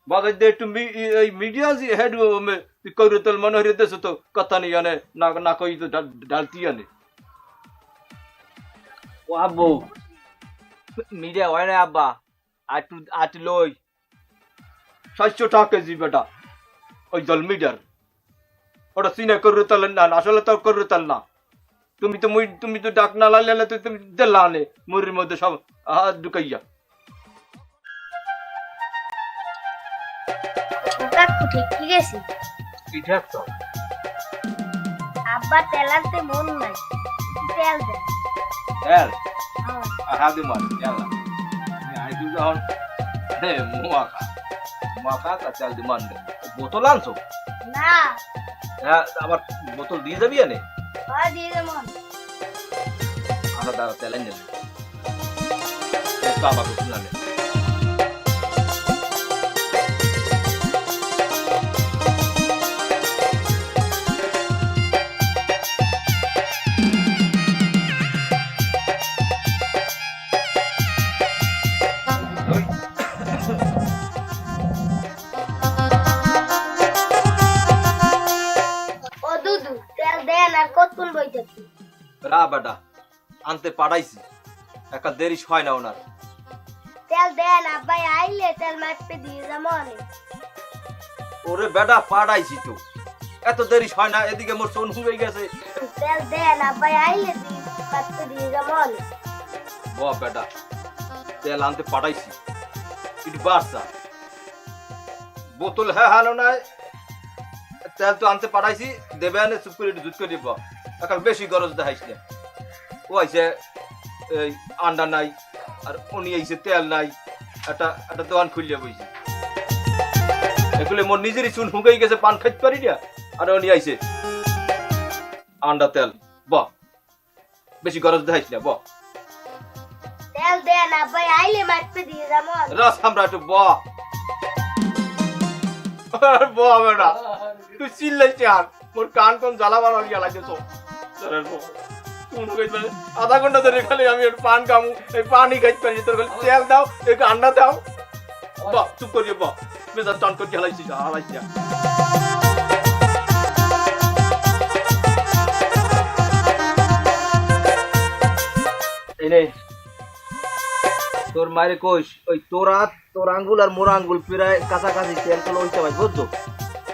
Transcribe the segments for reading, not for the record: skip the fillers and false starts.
বাজার দিয়ে একটু এই মিডিয়া হেড করে তোর মনে হয়ে দেশে তো কথা নেই আনে না না কই তো ডালতি আনে ও আব্বু মিডিয়া হয় না আব্বা আট লই 700 টাকা কেজি বেটা ওই জল মিডিয়ার ওটা সিনে করে তোলেন না আসলে তো করে তোল না তুমি তো ডাক না লাইলে তো তুমি দিলা আনে মুড়ির মধ্যে সব হাত ঢুকাইয়া কাকু ঠিক আছে ঠিক তো আব্বা তেলাতে মন নাই তেল দে তেল হ্যাঁ হাদি মার ইয়ালা আই দু যখন হে মুয়াকা কা তেল দি মান বোতল আনছো না হ্যাঁ আবার বোতল দিয়ে যাবি আনে হয় দিয়ে দে মন আমরা দাঁড়া তেল এনে কাবা করতে জানে ও দুদু তেল দেন আর কতক্ষণ বইতে রা বেটা আনতে পাঠাইছি একা দেরি হয় না ওনার তেল দেন আব্বা আইলে তেল মারতে দিয়ে যাবো অনেক ওরে বেটা পাঠাইছি তো এত দেরি হয় না এদিকে মোর সোন হয়ে গেছে তেল দেন আব্বা আইলে দিয়ে মারতে দিয়ে যাবো অনেক বাহ বেটা তেল আনতে পাঠাইছি ইট বাসা বোতল হ্যাঁ হালো না তেল তো আনতে পাঠাইছি দেবে আনে চুপ করে জুত করে দিব এখন বেশি গরজ দেখাইস না ও আইছে এই আন্ডা নাই আর উনি আইছে তেল নাই একটা দোকান খুললে বইছি এগুলো মোর নিজেরই চুন হুকাই গেছে পান খাইতে পারি না আর উনি আইছে আন্ডা তেল বাহ বেশি গরজ দেখাইস না বাহ তেল দেন আব্বা আইলে মারতে দিয়ে যাবো রস আমরা একটু বাহ বাহ বেটা তুই চিল্লাইছে আর মোর কান কোন জ্বালা বাড়া গিয়া লাগেছো আধা ঘন্টা ধরে খালি আমি পান খামু এই পানি খাইতে পারি তোর খালি তেল দাও একটু আন্ডা দাও বাহ চুপ করিয়ে বাহ বেজার টান করে হালাইছি এনে তোর মায়ের কইস ওই তোর আঙ্গুল আর মোর আঙ্গুল প্রায় কাছাকাছি তেল কলো হইতে পারে বুঝছো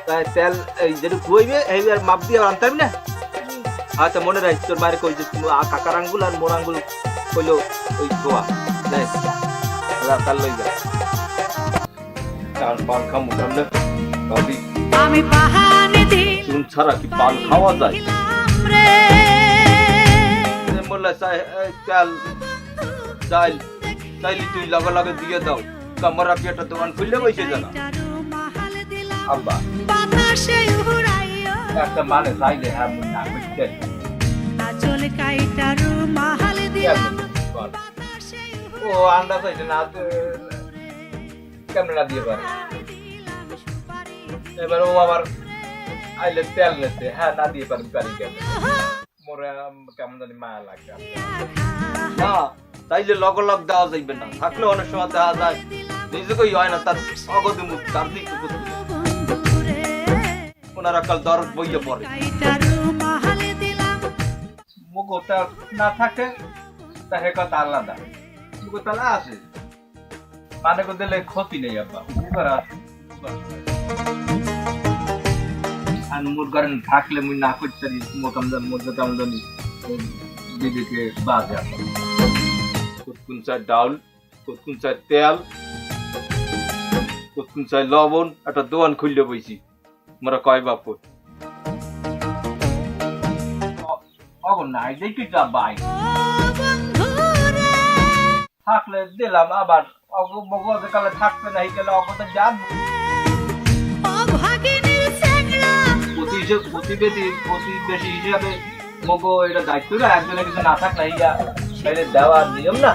তাই তেল এই যেটু খুঁইবে এই আর মাপ দিয়ে আনতে পারবি না আচ্ছা মনে রাখ তোর মায়ের কই যে কাকার আঙ্গুল আর মোর আঙ্গুল হইলো ওই গোয়া দেখ তার লই যা কারণ পান খামু সামনে ভাবি আমি বাহানে দিন চুন ছাড়া কি পান খাওয়া যায় রে বললে তেল চাইল চাইলি তুই লগে দিয়ে দাও কামরা কি একটা দোকান খুললে বসে জানা আব্বা বাতাসে উড়াইও একটা মানে চাইলে হ্যাঁ মুই না বুঝতে আচল কাইটারু মাহাল দিয়া ও আন্ডা চাইছে না কেমন দিয়ে পারে এবার ও আবার আইলে তেল নেতে হ্যাঁ না দিয়ে পারি কেমন মোরে কেমন জানি মায়া লাগে না তাইলে লগ দেওয়া যাইবে না থাকলে অনেক সময় দেওয়া যায় নিজেকেই হয় না তার অগতি মুখ তার দিক ওনারা কাল দর বইয়ে পড়ে মুখ ওটা না থাকে তাহে কথা আলাদা মুখ তালা আছে মানে কো দিলে ক্ষতি নেই আব্বা আর মোর কারণ থাকলে মুই না করতে পারি মোটাম জানি দিদিকে বাজে কতক্ষণ চাই ডাউল কতক্ষণ চাই তেল কতক্ষণ চাই লবণ একটা দোকান খুললে বইছি মোরা কয় বাপ নাই দেখি যা বাই থাকলে দিলাম আবার কালে থাকবে না গেলে অগতে যান প্রতিবেশী হিসাবে মগো এটা দায়িত্ব না একজনের কিছু না থাকলে দেওয়ার নিয়ম না